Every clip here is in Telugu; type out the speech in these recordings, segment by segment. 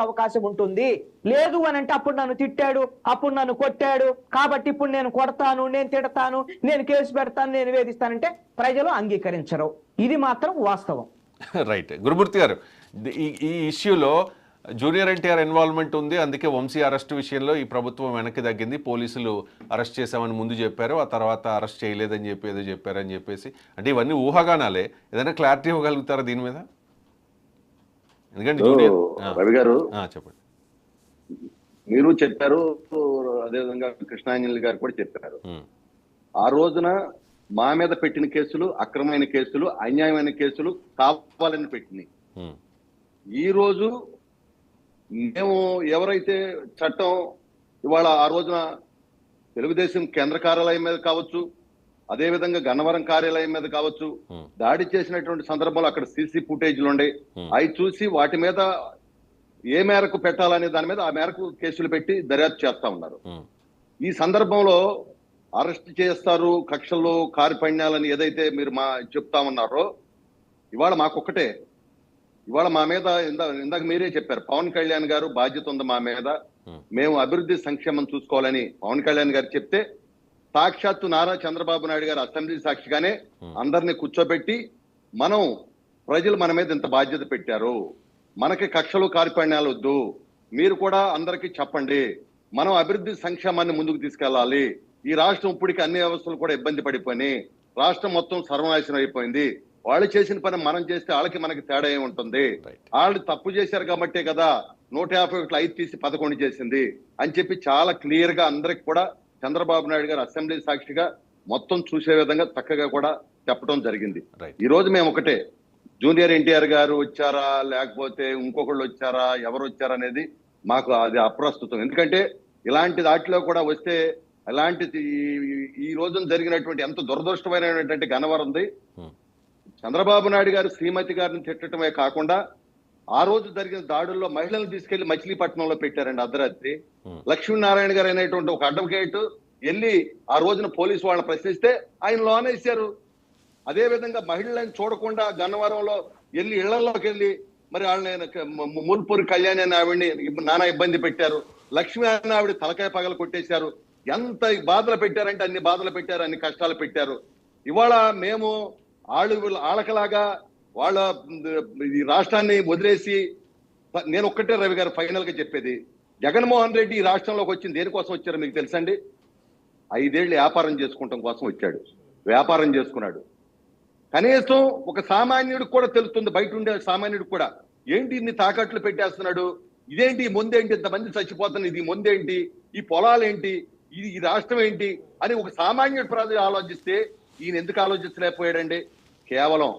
అవకాశం ఉంటుంది. లేదు అని అంటే అప్పుడు నన్ను తిట్టాడు, అప్పుడు నన్ను కొట్టాడు, కాబట్టి ఇప్పుడు నేను కొడతాను, నేను తిడతాను, నేను కేసు పెడతాను, నేను వేధిస్తానంటే ప్రజలు అంగీకరించరు. ఇది మాత్రం వాస్తవం. రైట్. గురుమూర్తి గారు, ఈ ఇష్యూలో జూనియర్ ఎన్టీఆర్ ఇన్వాల్వ్మెంట్ ఉంది, అందుకే వంశీ అరెస్ట్ విషయంలో ఈ ప్రభుత్వం వెనక్కి తగ్గింది, పోలీసులు అరెస్ట్ చేశామని ముందు చెప్పారు, ఆ తర్వాత అరెస్ట్ చేయలేదని చెప్పి ఏదో చెప్పారని చెప్పేసి, అంటే ఇవన్నీ ఊహాగానాలే. ఏదైనా క్లారిటీ ఇవ్వగలుగుతారా దీని మీద? ఎందుకంటే జూనియర్ రవి గారు చెప్పండి. మీరు చెప్పారు, అదేవిధంగా కృష్ణాంజలి గారు కూడా చెప్పారు. ఆ రోజున మా మీద పెట్టిన కేసులు అక్రమమైన కేసులు, అన్యాయమైన కేసులు కావాలని పెట్టినాయి. ఈ రోజు మేము ఎవరైతే చట్టం ఇవాళ ఆ రోజున తెలుగుదేశం కేంద్ర కార్యాలయం మీద కావచ్చు, అదేవిధంగా గన్నవరం కార్యాలయం మీద కావచ్చు, దాడి చేసినటువంటి సందర్భంలో అక్కడ సీసీ ఫుటేజ్లు ఉండే, అవి చూసి వాటి మీద ఏ మేరకు పెట్టాలనే దాని మీద ఆ మేరకు కేసులు పెట్టి దర్యాప్తు చేస్తా ఉన్నారు. ఈ సందర్భంలో అరెస్ట్ చేస్తారు, కక్షల్లో కారిపణ్యాలని ఏదైతే మీరు చెప్తా ఉన్నారో, ఇవాళ మాకొక్కటే, ఇవాళ మా మీద ఇందాక మీరే చెప్పారు, పవన్ కళ్యాణ్ గారు బాధ్యత ఉంది మా మీద, మేము అభివృద్ధి సంక్షేమం చూసుకోవాలని పవన్ కళ్యాణ్ గారు చెప్తే, సాక్షాత్తు నారా చంద్రబాబు నాయుడు గారు అసెంబ్లీ సాక్షిగానే అందరినీ కూర్చోబెట్టి ప్రజలు మన మీద ఇంత బాధ్యత పెట్టారు, మనకి కక్షలు కారిపణ్యాలు వద్దు, మీరు కూడా అందరికీ చెప్పండి, మనం అభివృద్ధి సంక్షేమాన్ని ముందుకు తీసుకెళ్లాలి, ఈ రాష్ట్రం ఇప్పటికీ అన్ని వ్యవస్థలు కూడా ఇబ్బంది పడిపోయినాయి, రాష్ట్రం మొత్తం సర్వనాశనం అయిపోయింది, వాళ్ళు చేసిన పని మనం చేస్తే వాళ్ళకి మనకి తేడా ఏముంటుంది, వాళ్ళు తప్పు చేశారు కాబట్టే కదా 151 5 తీసి 11 చేసింది అని చెప్పి చాలా క్లియర్ గా అందరికి కూడా చంద్రబాబు నాయుడు గారు అసెంబ్లీ సాక్షిగా మొత్తం చూసే విధంగా చక్కగా కూడా చెప్పడం జరిగింది. ఈ రోజు మేము ఒకటే, జూనియర్ ఎన్టీఆర్ గారు వచ్చారా లేకపోతే ఇంకొకళ్ళు వచ్చారా, ఎవరు వచ్చారా అనేది మాకు అది అప్రస్తుతం. ఎందుకంటే ఇలాంటి దాటిలో కూడా వస్తే, ఇలాంటి ఈ రోజున జరిగినటువంటి ఎంత దురదృష్టమైనటువంటి గన్నవరంది, చంద్రబాబు నాయుడు గారు శ్రీమతి గారిని తిట్టడమే కాకుండా ఆ రోజు జరిగిన దాడుల్లో మహిళలను తీసుకెళ్లి మచిలీపట్నంలో పెట్టారండి అర్ధరాత్రి. లక్ష్మీనారాయణ గారు అనేటువంటి ఒక అడ్వకేట్ వెళ్ళి ఆ రోజున పోలీసు వాళ్ళని ప్రశ్నిస్తే ఆయన లోన్ వేశారు. అదే విధంగా మహిళలను చూడకుండా గన్నవరంలో వెళ్ళి ఇళ్లలోకి వెళ్ళి మరి వాళ్ళని ముల్పూరి కళ్యాణి అని ఆవిడ్ని నానా ఇబ్బంది పెట్టారు, లక్ష్మీ అని ఆవిడ తలకాయ పగలు కొట్టేశారు. ఎంత బాధలు పెట్టారంటే అన్ని బాధలు పెట్టారు, అన్ని కష్టాలు పెట్టారు. ఇవాళ మేము వాళ్ళకలాగా వాళ్ళ ఈ రాష్ట్రాన్ని వదిలేసి, నేను ఒక్కటే రవి గారు ఫైనల్ గా చెప్పేది, జగన్మోహన్ రెడ్డి ఈ రాష్ట్రంలోకి వచ్చింది దేనికోసం వచ్చారో మీకు తెలుసండి? 5 ఏళ్ళు వ్యాపారం చేసుకుంటాం కోసం వచ్చాడు, వ్యాపారం చేసుకున్నాడు. కనీసం ఒక సామాన్యుడికి కూడా తెలుస్తుంది, బయట ఉండే సామాన్యుడికి కూడా, ఏంటి ఇన్ని తాకట్లు పెట్టేస్తున్నాడు, ఇదేంటి ముందేంటి, ఇంతమంది చచ్చిపోతున్నారు, ఇది ముందేంటి, ఈ పొలాలేంటి, ఇది ఈ రాష్ట్రం ఏంటి అని ఒక సామాన్యుడి ప్రజలు ఆలోచిస్తే ఈయన ఎందుకు ఆలోచించలేకపోయాడండి? కేవలం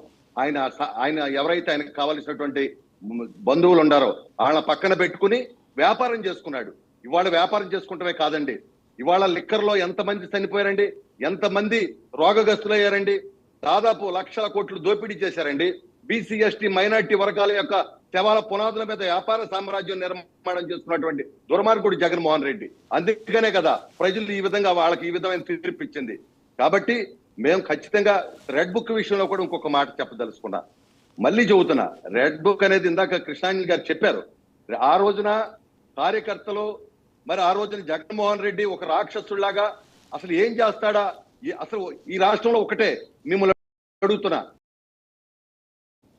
ఆయన ఎవరైతే ఆయనకు కావాల్సినటువంటి బంధువులు ఉండారో వాళ్ళ పక్కన పెట్టుకుని వ్యాపారం చేసుకున్నాడు. ఇవాళ వ్యాపారం చేసుకుంటమే కాదండి, ఇవాళ లిక్కర్లో ఎంతమంది చనిపోయారండి, ఎంతమంది రోగగ్రస్తులయ్యారండి, దాదాపు 1,00,00,000 కోట్లు దోపిడీ చేశారండి. బీసీ ఎస్టీ మైనార్టీ వర్గాల యొక్క శవాల పునాదుల మీద వ్యాపార సామ్రాజ్యం నిర్మాణం చేస్తున్నటువంటి దుర్మార్గుడు జగన్మోహన్ రెడ్డి. అందుకనే కదా ప్రజలు ఈ విధంగా వాళ్ళకి ఈ విధమైన తీర్పు ఇచ్చింది. కాబట్టి మేము ఖచ్చితంగా రెడ్ బుక్ విషయంలో కూడా ఇంకొక మాట చెప్పదలుచుకున్నా, మళ్ళీ చెబుతున్నా, రెడ్ బుక్ అనేది ఇందాక కృష్ణాంజలి గారు చెప్పారు, ఆ రోజున కార్యకర్తలు మరి ఆ రోజున జగన్మోహన్ రెడ్డి ఒక రాక్షసుడిలాగా అసలు ఏం చేస్తాడా, అసలు ఈ రాష్ట్రంలో ఒకటే మిమ్మల్ని అడుగుతున్నా,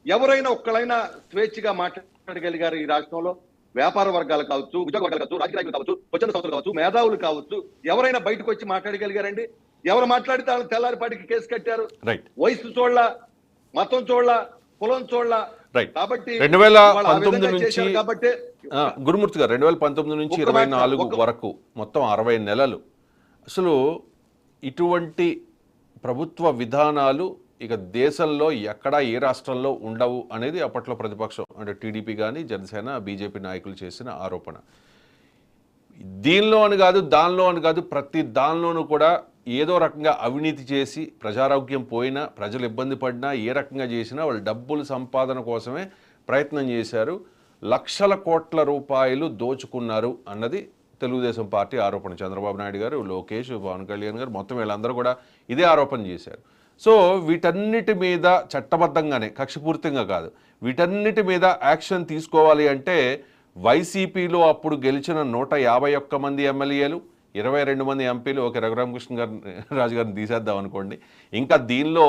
ఎవరైనా ఒక్కళ్ళైనా స్వేచ్ఛగా మాట్లాడగలిగారు ఈ రాష్ట్రంలో? వ్యాపార వర్గాలు కావచ్చు, ఉద్యోగ వర్గాలు కావచ్చు, రాజకీయ నాయకులు కావచ్చు, స్వచ్ఛంద సంస్థలు కావచ్చు, మేధావులు కావచ్చు, ఎవరైనా బయటకు వచ్చి మాట్లాడగలిగారండి? ఎవరు మాట్లాడితే వాళ్ళు తెల్లారిపాటికి కేసు కట్టారు. వయసు చూడలా, మతం చూడలా, కులం చూడలా. కాబట్టి 2019 నుంచి గురుమూర్తి గారు 2019 నుంచి 24 వరకు మొత్తం 60 నెలలు అసలు ఇటువంటి ప్రభుత్వ విధానాలు ఇక దేశంలో ఎక్కడా ఏ రాష్ట్రంలో ఉండవు అనేది అప్పట్లో ప్రతిపక్షం అంటే టీడీపీ కానీ జనసేన బీజేపీ నాయకులు చేసిన ఆరోపణ. దీనిలో అని కాదు, దానిలో అని కాదు, ప్రతి దానిలోనూ కూడా ఏదో రకంగా అవినీతి చేసి ప్రజారోగ్యం పోయినా, ప్రజలు ఇబ్బంది పడినా, ఏ రకంగా చేసినా వాళ్ళు డబ్బుల సంపాదన కోసమే ప్రయత్నం చేశారు. లక్షల కోట్ల రూపాయలు దోచుకున్నారు అన్నది తెలుగుదేశం పార్టీ ఆరోపణ. చంద్రబాబు నాయుడు గారు, లోకేష్, పవన్ కళ్యాణ్ గారు మొత్తం వీళ్ళందరూ కూడా ఇదే ఆరోపణ చేశారు. సో వీటన్నిటి మీద చట్టబద్ధంగానే, కక్షపూర్తిగా కాదు, వీటన్నిటి మీద యాక్షన్ తీసుకోవాలి అంటే వైసీపీలో అప్పుడు గెలిచిన 151 మంది ఎమ్మెల్యేలు, 22 మంది ఎంపీలు, ఓకే రఘురామకృష్ణ రాజు గారిని తీసేద్దాం అనుకోండి, ఇంకా దీనిలో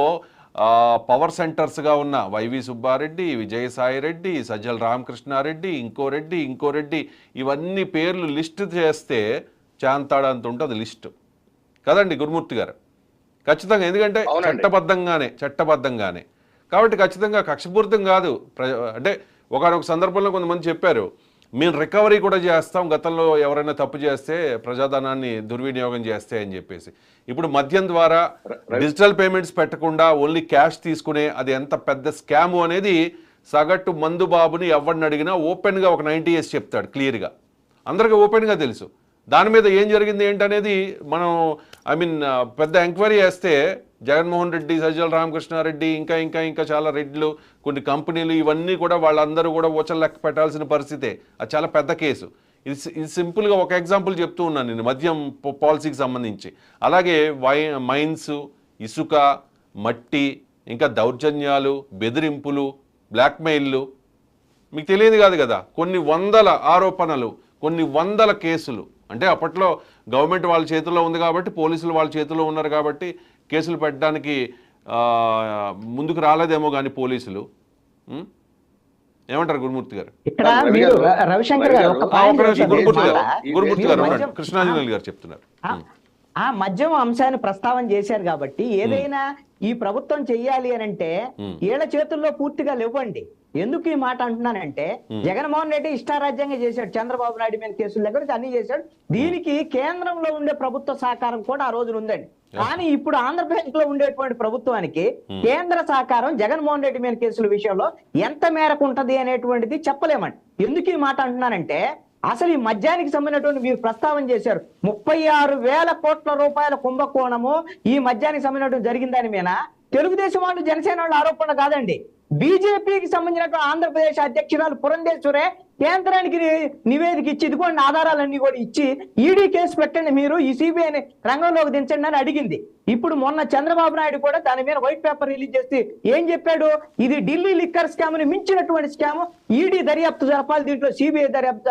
పవర్ సెంటర్స్గా ఉన్న వైవి సుబ్బారెడ్డి, విజయసాయిరెడ్డి, సజ్జల రామకృష్ణారెడ్డి, ఇంకో రెడ్డి, ఇవన్నీ పేర్లు లిస్ట్ చేస్తే చాంతాడంత ఉంటుంది లిస్టు కదండి గురుమూర్తి గారు. ఖచ్చితంగా, ఎందుకంటే చట్టబద్ధంగానే కాబట్టి ఖచ్చితంగా కక్షపూరితం కాదు. అంటే ఒకనొక సందర్భంలో కొంతమంది చెప్పారు, మేము రికవరీ కూడా చేస్తాం గతంలో ఎవరైనా తప్పు చేస్తే, ప్రజాధనాన్ని దుర్వినియోగం చేస్తే అని చెప్పేసి. ఇప్పుడు మద్యం ద్వారా డిజిటల్ పేమెంట్స్ పెట్టకుండా ఓన్లీ క్యాష్ తీసుకునే అది ఎంత పెద్ద స్కాము అనేది సగటు మందు బాబుని ఎవరిని అడిగినా ఓపెన్గా ఒక 90 years చెప్తాడు క్లియర్గా, అందరికీ ఓపెన్గా తెలుసు. దాని మీద ఏం జరిగింది ఏంటనేది మనం పెద్ద ఎంక్వైరీ చేస్తే జగన్మోహన్ రెడ్డి, సజ్జల రామకృష్ణారెడ్డి, ఇంకా చాలా రెడ్లు, కొన్ని కంపెనీలు, ఇవన్నీ కూడా వాళ్ళందరూ కూడా ఊచలు లెక్క పెట్టాల్సిన పరిస్థితే. అది చాలా పెద్ద కేసు. ఇది సింపుల్గా ఒక ఎగ్జాంపుల్ చెప్తూ ఉన్నాను నేను మద్యం పాలసీకి సంబంధించి. అలాగే మైన్స్, ఇసుక, మట్టి, ఇంకా దౌర్జన్యాలు, బెదిరింపులు, బ్లాక్మెయిల్లు, మీకు తెలియదు కాదు కదా, కొన్ని వందల ఆరోపణలు, కొన్ని వందల కేసులు. అంటే అప్పట్లో గవర్నమెంట్ వాళ్ళ చేతిలో ఉంది కాబట్టి, పోలీసులు వాళ్ళ చేతిలో ఉన్నారు కాబట్టి కేసులు పెట్టడానికి ముందుకు రాలేదేమో కానీ పోలీసులు. ఏమంటారు గురుమూర్తి గారు? ఇక్కడ మీరు రవిశంకర్ గారు ఒక పాయింట్ గురుమూర్తి గారు కృష్ణాంజలి గారు చెప్తున్నారు. ఆ మద్యం అంశాన్ని ప్రస్తావన చేశారు కాబట్టి ఏదైనా ఈ ప్రభుత్వం చెయ్యాలి అని అంటే వీళ్ళ చేతుల్లో పూర్తిగా లేవండి. ఎందుకు ఈ మాట అంటున్నానంటే, జగన్మోహన్ రెడ్డి ఇష్టారాజ్యంగా చేశాడు, చంద్రబాబు నాయుడు మీద కేసులు దగ్గర అన్ని చేశాడు. దీనికి కేంద్రంలో ఉండే ప్రభుత్వ సహకారం కూడా ఆ రోజున ఉందండి. కానీ ఇప్పుడు ఆంధ్రప్రదేశ్ లో ఉండేటువంటి ప్రభుత్వానికి కేంద్ర సహకారం జగన్మోహన్ రెడ్డి మీద కేసుల విషయంలో ఎంత మేరకు ఉంటది అనేటువంటిది చెప్పలేమండి. ఎందుకు ఈ మాట అంటున్నానంటే, అసలు ఈ మద్యానికి సంబంధించినటువంటి మీరు ప్రస్తావన చేశారు, 36,000 కోట్ల రూపాయల కుంభకోణము ఈ మద్యానికి సంబంధించినటువంటి జరిగిందని మీద తెలుగుదేశం వాళ్ళు, జనసేన వాళ్ళు ఆరోపణ కాదండి. బీజేపీకి సంబంధించినటువంటి ఆంధ్రప్రదేశ్ అధ్యక్షురాలు పురంధేశ్వరే కేంద్రానికి నివేదిక ఇచ్చి, ఇదిగోండి ఆధారాలన్నీ కూడా ఇచ్చి, ఈడీ కేసు పెట్టండి, మీరు ఈ సిబిఐని రంగంలోకి దించండి అని అడిగింది. ఇప్పుడు మొన్న చంద్రబాబు నాయుడు కూడా దాని మీద వైట్ పేపర్ రిలీజ్ చేసి ఏం చెప్పాడు, ఇది ఢిల్లీ లిక్కర్ స్కామ్ ని మించినటువంటి స్కామ్, ఈడీ దర్యాప్తు జరపాలి, దీంట్లో సిబిఐ దర్యాప్తు